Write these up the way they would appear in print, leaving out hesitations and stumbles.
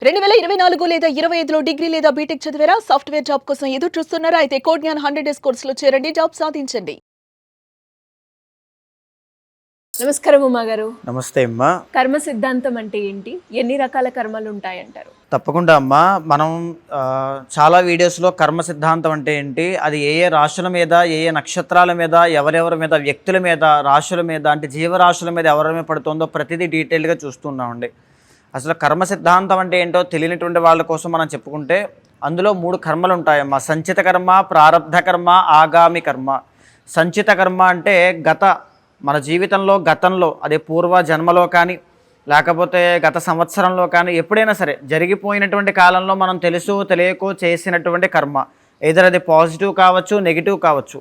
2024 లేదా 25లో డిగ్రీ లేదా బీటెక్ చదివారా? సాఫ్ట్‌వేర్ జాబ్ కోసం ఎదురు చూస్తున్నారా? అయితే కోడ్ జ్ఞాన్ 100 డేస్ కోర్సులో చేరండి, జాబ్ సాధించండి. నమస్కారం ఉమా గారు. నమస్తే అమ్మా. కర్మ సిద్ధాంతం అంటే ఏంటి? ఎన్ని రకాల కర్మలు ఉంటాయంటారు? తప్పకుండా అమ్మా. మనం చాలా వీడియోస్లో కర్మ సిద్ధాంతం అంటే ఏంటి, అది ఏ ఏ రాశుల మీద, ఏ ఏ నక్షత్రాల మీద, ఎవరెవరి మీద, వ్యక్తుల మీద, రాశుల మీద, అంటే జీవరాశుల మీద ఎవరి మీద పడుతుందో ప్రతిదీ డీటెయిల్గా చూస్తున్నామండి. అసలు కర్మ సిద్ధాంతం అంటే ఏంటో తెలియనటువంటి వాళ్ళ కోసం మనం చెప్పుకుంటే అందులో 3 కర్మలు ఉంటాయమ్మా. సంచిత కర్మ, ప్రారబ్ధ కర్మ, ఆగామి కర్మ. సంచిత కర్మ అంటే మన జీవితంలో గతంలో, అదే పూర్వ జన్మలో కానీ లేకపోతే గత సంవత్సరంలో కానీ ఎప్పుడైనా సరే జరిగిపోయినటువంటి కాలంలో మనం తెలుసో తెలియకో చేసినటువంటి కర్మ. ఏదైనా అది పాజిటివ్ కావచ్చు, నెగిటివ్ కావచ్చు,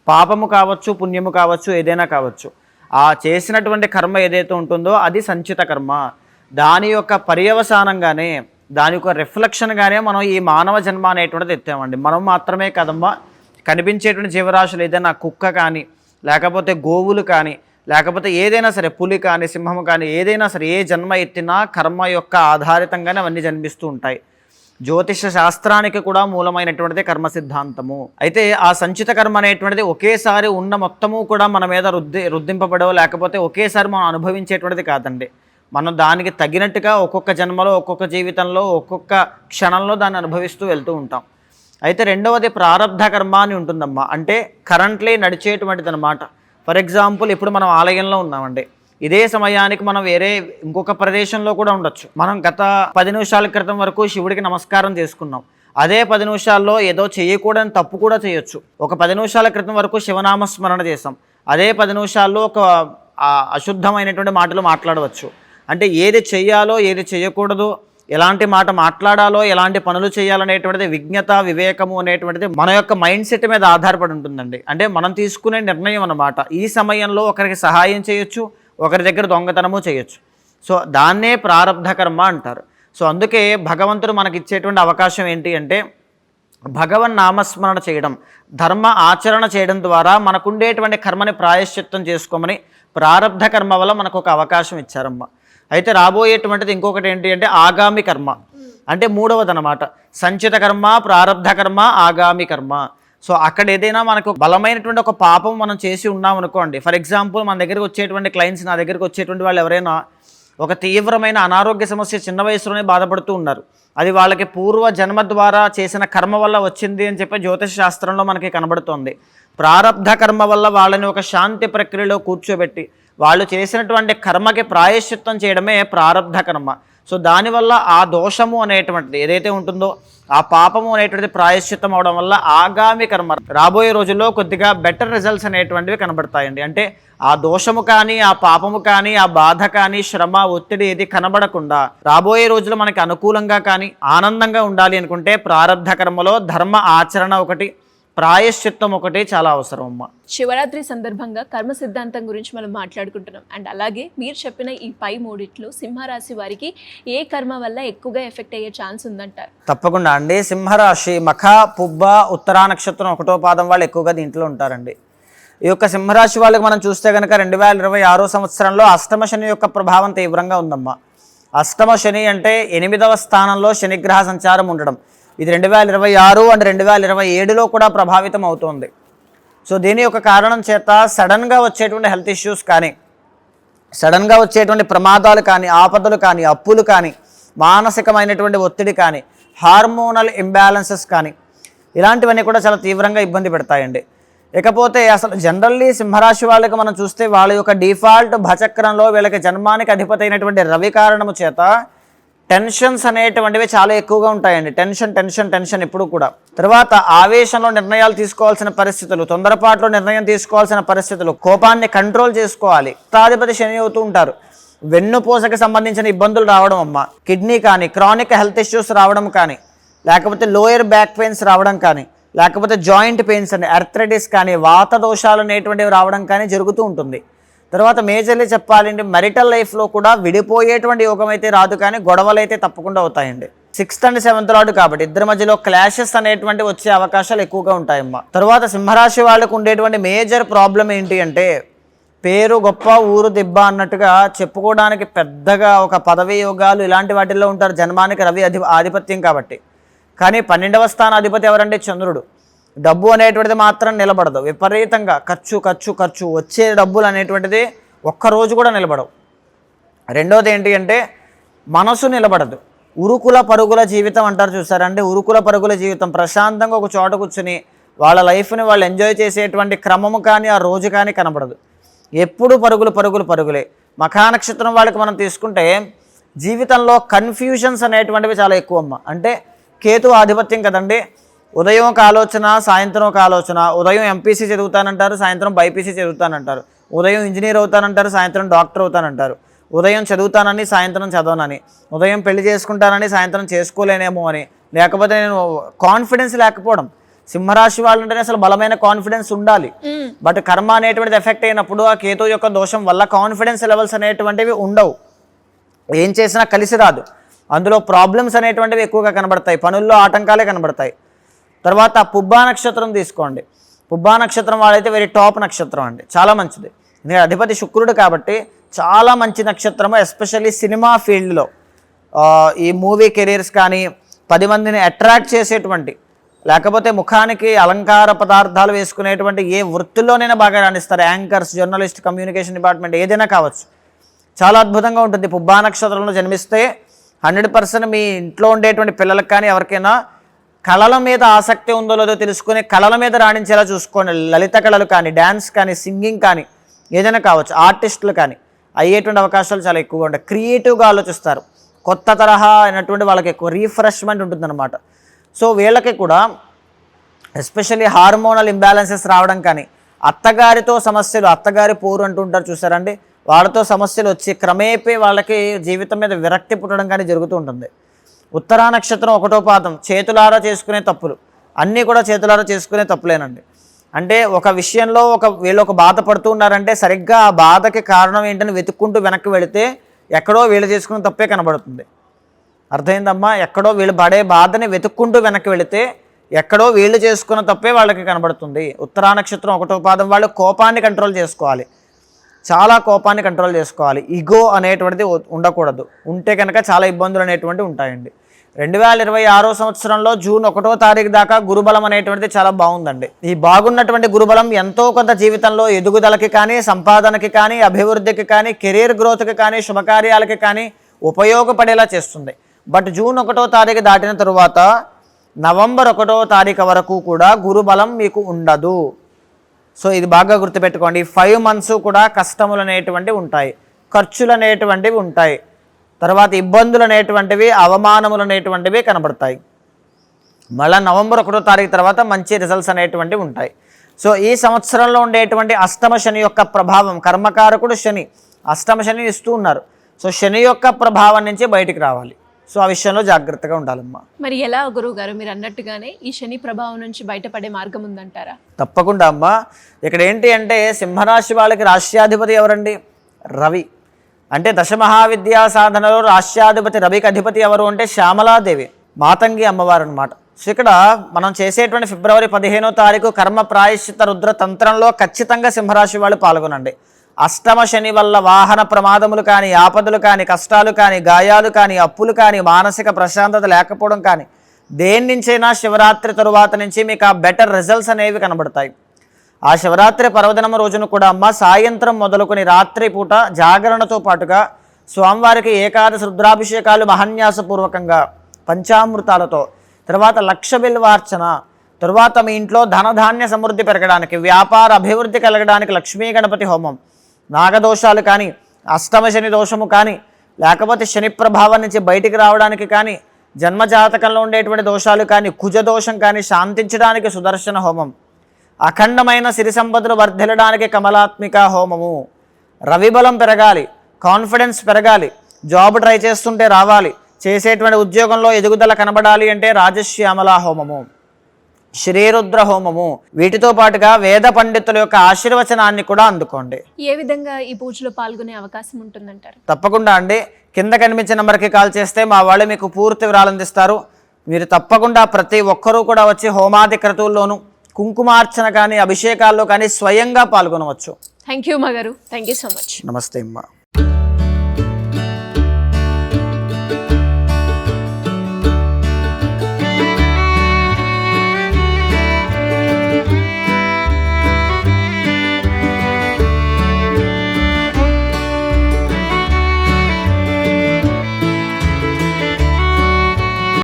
పాపము కావచ్చు, పుణ్యము కావచ్చు, ఏదైనా కావచ్చు. ఆ చేసినటువంటి కర్మ ఏదైతే ఉంటుందో అది సంచిత కర్మ. దాని యొక్క పర్యవసానంగానే, దాని యొక్క రిఫ్లెక్షన్గానే మనం ఈ మానవ జన్మ అనేటువంటిది ఎత్తామండి. మనం మాత్రమే కదమ్మా, కనిపించేటువంటి జీవరాశులు ఏదైనా కుక్క కానీ, లేకపోతే గోవులు కానీ, లేకపోతే ఏదైనా సరే పులి కానీ, సింహము కానీ, ఏదైనా సరే ఏ జన్మ ఎత్తినా కర్మ యొక్క ఆధారితంగానే అవన్నీ జన్మిస్తూ ఉంటాయి. జ్యోతిష శాస్త్రానికి కూడా మూలమైనటువంటిది కర్మ సిద్ధాంతము. అయితే ఆ సంచిత కర్మ అనేటువంటిది ఒకేసారి ఉన్న మొత్తము కూడా మన మీద రుద్దింపబడో లేకపోతే ఒకేసారి మనం అనుభవించేటువంటిది కాదండి. మనం దానికి తగినట్టుగా ఒక్కొక్క జన్మలో, ఒక్కొక్క జీవితంలో, ఒక్కొక్క క్షణంలో దాన్ని అనుభవిస్తూ వెళ్తూ ఉంటాం. అయితే రెండవది ప్రారబ్ధ కర్మ అని ఉంటుందమ్మా. అంటే కరెంట్లీ నడిచేటువంటిది అనమాట. ఫర్ ఎగ్జాంపుల్, ఇప్పుడు మనం ఆలయంలో ఉన్నామండి. ఇదే సమయానికి మనం వేరే ఇంకొక ప్రదేశంలో కూడా ఉండొచ్చు. మనం గత 10 నిమిషాల క్రితం వరకు శివుడికి నమస్కారం చేసుకున్నాం. అదే 10 నిమిషాల్లో ఏదో చేయకూడని తప్పు కూడా చేయొచ్చు. ఒక 10 నిమిషాల క్రితం వరకు శివనామస్మరణ చేసాం. అదే 10 నిమిషాల్లో ఒక అశుద్ధమైనటువంటి మాటలు మాట్లాడవచ్చు. అంటే ఏది చెయ్యాలో, ఏది చేయకూడదు, ఎలాంటి మాట మాట్లాడాలో, ఎలాంటి పనులు చేయాలనేటువంటిది విజ్ఞత, వివేకము అనేటువంటిది మన యొక్క మైండ్ సెట్ మీద ఆధారపడి ఉంటుందండి. అంటే మనం తీసుకునే నిర్ణయం అన్నమాట. ఈ సమయంలో ఒకరికి సహాయం చేయొచ్చు, ఒకరి దగ్గర దొంగతనము చేయొచ్చు. సో దాన్నే ప్రారబ్ధ కర్మ అంటారు. సో అందుకే భగవంతుడు మనకి ఇచ్చేటువంటి అవకాశం ఏంటి అంటే భగవన్ నామస్మరణ చేయడం, ధర్మ ఆచరణ చేయడం ద్వారా మనకుండేటువంటి కర్మని ప్రాయశ్చిత్తం చేసుకోమని ప్రారబ్ధ కర్మ వల్ల మనకు ఒక అవకాశం ఇచ్చారమ్మ. అయితే రాబోయేటువంటిది ఇంకొకటి ఏంటి అంటే ఆగామి కర్మ. అంటే మూడవది అనమాట. సంచిత కర్మ, ప్రారబ్ధ కర్మ, ఆగామి కర్మ. సో అక్కడ ఏదైనా మనకు బలమైనటువంటి ఒక పాపం మనం చేసి ఉన్నాం అనుకోండి. ఫర్ ఎగ్జాంపుల్, మన దగ్గరికి వచ్చేటువంటి క్లయింట్స్, నా దగ్గరికి వచ్చేటువంటి వాళ్ళు ఎవరైనా ఒక తీవ్రమైన అనారోగ్య సమస్య చిన్న వయసులోనే బాధపడుతూ ఉన్నారు. అది వాళ్ళకి పూర్వ జన్మ ద్వారా చేసిన కర్మ వల్ల వచ్చింది అని చెప్పి జ్యోతిష శాస్త్రంలో మనకి కనబడుతోంది. ప్రారబ్ధ కర్మ వల్ల వాళ్ళని ఒక శాంతి ప్రక్రియలో కూర్చోబెట్టి వాళ్ళు చేసినటువంటి కర్మకి ప్రాయశ్చిత్తం చేయడమే ప్రారబ్ధ కర్మ. సో దానివల్ల ఆ దోషము అనేటువంటిది ఏదైతే ఉంటుందో, ఆ పాపము అనేటువంటిది ప్రాయశ్చిత్తం అవడం వల్ల ఆగామి కర్మ రాబోయే రోజుల్లో కొద్దిగా బెటర్ రిజల్ట్స్ అనేటువంటివి కనబడతాయండి. అంటే ఆ దోషము కానీ, ఆ పాపము కానీ, ఆ బాధ కానీ, శ్రమ, ఒత్తిడి ఏది కనబడకుండా రాబోయే రోజులు మనకి అనుకూలంగా కానీ ఆనందంగా ఉండాలి అనుకుంటే ప్రారబ్ధ కర్మలో ధర్మ ఆచరణ ఒకటి, ప్రాయశ్చిత్తం ఒకటి చాలా అవసరం అమ్మ. శివరాత్రి సందర్భంగా కర్మ సిద్ధాంతం గురించి మనం మాట్లాడుకుంటున్నాం. అండ్ అలాగే మీరు చెప్పిన ఈ పై మూడిట్లో సింహరాశి వారికి ఏ కర్మ వల్ల ఎక్కువగా ఎఫెక్ట్ అయ్యే ఛాన్స్ ఉందంటారు? తప్పకుండా అండి. సింహరాశి మఖ, పుబ్బ, ఉత్తరా నక్షత్రం 1వ పాదం వాళ్ళు ఎక్కువగా దీంట్లో ఉంటారండి. ఈ యొక్క సింహరాశి వాళ్ళకి మనం చూస్తే కనుక 2026 సంవత్సరంలో అష్టమ శని యొక్క ప్రభావం తీవ్రంగా ఉందమ్మా. అష్టమ శని అంటే 8వ స్థానంలో శనిగ్రహ సంచారం ఉండడం. ఇది 2026 అండ్ 2027లో కూడా ప్రభావితం అవుతుంది. సో దీని యొక్క కారణం చేత సడన్గా వచ్చేటువంటి హెల్త్ ఇష్యూస్ కానీ, సడన్గా వచ్చేటువంటి ప్రమాదాలు కానీ, ఆపదలు కానీ, అప్పులు కానీ, మానసికమైనటువంటి ఒత్తిడి కానీ, హార్మోనల్ ఇంబ్యాలెన్సెస్ కానీ, ఇలాంటివన్నీ కూడా చాలా తీవ్రంగా ఇబ్బంది పెడతాయండి. ఇకపోతే అసలు జనరల్లీ సింహరాశి వాళ్ళకి మనం చూస్తే వాళ్ళ యొక్క డిఫాల్ట్ భచక్రంలో వీళ్ళకి జన్మానికి అధిపతి అయినటువంటి రవి కారణము చేత టెన్షన్స్ అనేటువంటివి చాలా ఎక్కువగా ఉంటాయండి. టెన్షన్ ఎప్పుడు కూడా. తర్వాత ఆవేశంలో నిర్ణయాలు తీసుకోవాల్సిన పరిస్థితులు, తొందరపాటులో నిర్ణయం తీసుకోవాల్సిన పరిస్థితులు, కోపాన్ని కంట్రోల్ చేసుకోవాలి. ఉత్తాధిపతి శని అవుతూ ఉంటారు. వెన్నుపూసకి సంబంధించిన ఇబ్బందులు రావడం అమ్మ, కిడ్నీ కానీ, క్రానిక్ హెల్త్ ఇష్యూస్ రావడం కానీ, లేకపోతే లోయర్ బ్యాక్ పెయిన్స్ రావడం కానీ, లేకపోతే జాయింట్ పెయిన్స్ అని, ఆర్థరైటిస్ కానీ, వాత దోషాలు అనేటువంటివి రావడం కానీ జరుగుతూ ఉంటుంది. తర్వాత మేజర్లీ చెప్పాలండి, marital లైఫ్లో కూడా విడిపోయేటువంటి యోగం అయితే రాదు, కానీ గొడవలు అయితే తప్పకుండా అవుతాయండి. 6th and 7th లార్డ్ కాబట్టి ఇద్దరి మధ్యలో క్లాషెస్ అనేటువంటి వచ్చే అవకాశాలు ఎక్కువగా ఉంటాయమ్మా. తర్వాత సింహరాశి వాళ్ళకు ఉండేటువంటి మేజర్ ప్రాబ్లం ఏంటి అంటే పేరు గొప్ప ఊరు దిబ్బ అన్నట్టుగా చెప్పుకోవడానికి పెద్దగా ఒక పదవి యోగాలు ఇలాంటి వాటిల్లో ఉంటారు జన్మానికి రవి ఆధిపత్యం కాబట్టి. కానీ 12వ స్థాన అధిపతి ఎవరంటే చంద్రుడు. డబ్బు అనేటువంటిది మాత్రం నిలబడదు, విపరీతంగా ఖర్చు ఖర్చు ఖర్చు, వచ్చే డబ్బులు అనేటువంటిది ఒక్కరోజు కూడా నిలబడవు. రెండోది ఏంటి అంటే మనసు నిలబడదు. ఉరుకుల పరుగుల జీవితం అంటారు చూసారంటే, ఉరుకుల పరుగుల జీవితం. ప్రశాంతంగా ఒక చోట కూర్చుని వాళ్ళ లైఫ్ని వాళ్ళు ఎంజాయ్ చేసేటువంటి క్రమము కానీ ఆ రోజు కానీ కనబడదు. ఎప్పుడు పరుగులు పరుగులు పరుగులే. మఖా నక్షత్రం వాళ్ళకి మనం తీసుకుంటే జీవితంలో కన్ఫ్యూజన్స్ అనేటువంటివి చాలా ఎక్కువ అమ్మ. అంటే కేతు ఆధిపత్యం కదండి. ఉదయం ఒక ఆలోచన, సాయంత్రం ఒక ఆలోచన. ఉదయం ఎంపీసీ చదువుతానంటారు, సాయంత్రం బైపీసీ చదువుతానంటారు. ఉదయం ఇంజనీర్ అవుతానంటారు, సాయంత్రం డాక్టర్ అవుతానంటారు. ఉదయం చదువుతానని, సాయంత్రం చదవనని. ఉదయం పెళ్లి చేసుకుంటానని, సాయంత్రం చేసుకోలేనేమో అని. లేకపోతే నేను కాన్ఫిడెన్స్ లేకపోవడం. సింహరాశి వాళ్ళు అంటేనే అసలు బలమైన కాన్ఫిడెన్స్ ఉండాలి. బట్ కర్మ అనేటువంటిది ఎఫెక్ట్ అయినప్పుడు ఆ కేతు యొక్క దోషం వల్ల కాన్ఫిడెన్స్ లెవెల్స్ అనేటువంటివి ఉండవు. ఏం చేసినా కలిసి రాదు. అందులో ప్రాబ్లమ్స్ అనేటువంటివి ఎక్కువగా కనబడతాయి, పనుల్లో ఆటంకాలే కనబడతాయి. తర్వాత పుబ్బా నక్షత్రం తీసుకోండి. పుబ్బా నక్షత్రం వాళ్ళైతే వెరీ టాప్ నక్షత్రం అండి, చాలా మంచిది. నేను అధిపతి శుక్రుడు కాబట్టి చాలా మంచి నక్షత్రము. ఎస్పెషల్లీ సినిమా ఫీల్డ్లో ఈ మూవీ కెరీర్స్ కానీ 10 మందిని అట్రాక్ట్ చేసేటువంటి, లేకపోతే ముఖానికి అలంకార పదార్థాలు వేసుకునేటువంటి ఏ వృత్తిలోనైనా బాగా రాణిస్తారు. యాంకర్స్, జర్నలిస్ట్, కమ్యూనికేషన్ డిపార్ట్మెంట్ ఏదైనా కావచ్చు. చాలా అద్భుతంగా ఉంటుంది. పుబ్బా నక్షత్రంలో జన్మిస్తే 100% మీ ఇంట్లో ఉండేటువంటి పిల్లలకు కానీ ఎవరికైనా కళల మీద ఆసక్తి ఉందో లేదో తెలుసుకుని కళల మీద రాణించేలా చూసుకోండి. లలిత కళలు కానీ, డ్యాన్స్ కానీ, సింగింగ్ కానీ ఏదైనా కావచ్చు, ఆర్టిస్టులు కానీ అయ్యేటువంటి అవకాశాలు చాలా ఎక్కువగా ఉంటాయి. క్రియేటివ్గా ఆలోచిస్తారు. కొత్త తరహా అయినటువంటి వాళ్ళకి ఎక్కువ రీఫ్రెష్మెంట్ ఉంటుందన్నమాట. సో వీళ్ళకి కూడా ఎస్పెషల్లీ హార్మోనల్ ఇంబ్యాలెన్సెస్ రావడం కానీ, అత్తగారితో సమస్యలు, అత్తగారి పోరు అంటుంటారు చూసారండి, వాళ్ళతో సమస్యలు వచ్చి క్రమేపీ వాళ్ళకి జీవితం మీద విరక్తి పుట్టడం కానీ జరుగుతూ ఉంటుంది. ఉత్తరా నక్షత్రం 1వ పాదం చేతులారా చేసుకునే తప్పులు అన్నీ కూడా చేతులారా చేసుకునే తప్పులేనండి. అంటే ఒక విషయంలో వీళ్ళు ఒక బాధ పడుతూ ఉన్నారంటే సరిగ్గా ఆ బాధకి కారణం ఏంటని వెతుక్కుంటూ వెనక్కి వెళితే ఎక్కడో వీళ్ళు చేసుకునే తప్పే కనబడుతుంది. అర్థమైందమ్మా? ఎక్కడో వీళ్ళు పడే బాధని వెతుక్కుంటూ వెనక్కి వెళితే ఎక్కడో వీళ్ళు చేసుకున్న తప్పే వాళ్ళకి కనబడుతుంది. ఉత్తరా నక్షత్రం 1వ పాదం వాళ్ళు కోపాన్ని కంట్రోల్ చేసుకోవాలి, చాలా కోపాన్ని కంట్రోల్ చేసుకోవాలి. ఈగో అనేటువంటిది ఉండకూడదు. ఉంటే కనుక చాలా ఇబ్బందులు అనేటువంటివి ఉంటాయండి. 2026 సంవత్సరంలో జూన్ 1వ తారీఖు దాకా గురుబలం అనేటువంటిది చాలా బాగుందండి. ఈ బాగున్నటువంటి గురుబలం ఎంతో కొంత జీవితంలో ఎదుగుదలకి కానీ, సంపాదనకి కానీ, అభివృద్ధికి కానీ, కెరీర్ గ్రోత్కి కానీ, శుభకార్యాలకి కానీ ఉపయోగపడేలా చేస్తుంది. బట్ జూన్ 1వ తారీఖు దాటిన తరువాత నవంబర్ 1వ తారీఖు వరకు కూడా గురుబలం మీకు ఉండదు. సో ఇది బాగా గుర్తుపెట్టుకోండి. 5 months కూడా కష్టములు అనేటువంటివి ఉంటాయి, ఖర్చులు అనేటువంటివి ఉంటాయి, తర్వాత ఇబ్బందులు అనేటువంటివి, అవమానములు అనేటువంటివి కనబడతాయి. మళ్ళీ నవంబర్ 1వ తారీఖు తర్వాత మంచి రిజల్ట్స్ అనేటువంటివి ఉంటాయి. సో ఈ సంవత్సరంలో ఉండేటువంటి అష్టమ శని యొక్క ప్రభావం, కర్మకారకుడు శని, అష్టమ శని ఇస్తూ ఉన్నారు. సో శని యొక్క ప్రభావం నుంచి బయటికి రావాలి. సో ఆ విషయంలో జాగ్రత్తగా ఉండాలమ్మా. మరి ఎలా గురువుగారు మీరు అన్నట్టుగానే ఈ శని ప్రభావం నుంచి బయటపడే మార్గం ఉందంటారా? తప్పకుండా అమ్మా. ఇక్కడ ఏంటి అంటే సింహరాశి వాళ్ళకి రాష్ట్రాధిపతి ఎవరండి? రవి. అంటే దశమహావిద్యా సాధనలో రాష్ట్రాధిపతి రవికి అధిపతి ఎవరు అంటే శ్యామలాదేవి, మాతంగి అమ్మవారు అనమాట. సో ఇక్కడ మనం చేసేటువంటి ఫిబ్రవరి 15వ తారీఖు కర్మ ప్రాయశ్చిత రుద్ర తంత్రంలో ఖచ్చితంగా సింహరాశి వాళ్ళు పాల్గొనండి. అష్టమ శని వల్ల వాహన ప్రమాదములు కానీ, ఆపదలు కానీ, కష్టాలు కానీ, గాయాలు కానీ, అప్పులు కానీ, మానసిక ప్రశాంతత లేకపోవడం కానీ, దేని నుంచైనా శివరాత్రి తరువాత నుంచి మీకు ఆ బెటర్ రిజల్ట్స్ అనేవి కనబడతాయి. ఆ శివరాత్రి పర్వదినం రోజున కూడా అమ్మ సాయంత్రం మొదలుకొని రాత్రి పూట జాగరణతో పాటుగా స్వామివారికి ఏకాదశి రుద్రాభిషేకాలు మహాన్యాసపూర్వకంగా పంచామృతాలతో, తర్వాత లక్ష బిల్వార్చన, తరువాత మీ ఇంట్లో ధనధాన్య సమృద్ధి పెరగడానికి, వ్యాపార అభివృద్ధి కలగడానికి లక్ష్మీ గణపతి హోమం, నాగదోషాలు కానీ, అష్టమ శని దోషము కానీ, లేకపోతే శని ప్రభావం నుంచి బయటికి రావడానికి కానీ, జన్మజాతకంలో ఉండేటువంటి దోషాలు కానీ, కుజదోషం కానీ శాంతించడానికి సుదర్శన హోమం, అఖండమైన సిరి సంపదలు వర్ధిల్లడానికి కమలాత్మిక హోమము, రవిబలం పెరగాలి, కాన్ఫిడెన్స్ పెరగాలి, జాబ్ ట్రై చేస్తుంటే రావాలి, చేసేటువంటి ఉద్యోగంలో ఎదుగుదల కనబడాలి అంటే రాజశ్యామల హోమము, శ్రీరుద్ర హోమము, వీటితో పాటుగా వేద పండితుల యొక్క ఆశీర్వచనాన్ని కూడా అందుకోండి. ఏ విధంగా ఈ పూజలో పాల్గొనే అవకాశం ఉంటుందంటారు? తప్పకుండా అండి. కింద కనిపించే నెంబర్కి కాల్ చేస్తే మా వాళ్ళు మీకు పూర్తి వివరాలు అందిస్తారు. మీరు తప్పకుండా ప్రతి ఒక్కరూ కూడా వచ్చి హోమాది క్రతువుల్లోనూ కుంకుమార్చన కానీ అభిషేకాల్లో కానీ స్వయంగా పాల్గొనవచ్చు. థ్యాంక్ యూ మా గారు, థ్యాంక్ యూ సో మచ్. నమస్తే అమ్మా.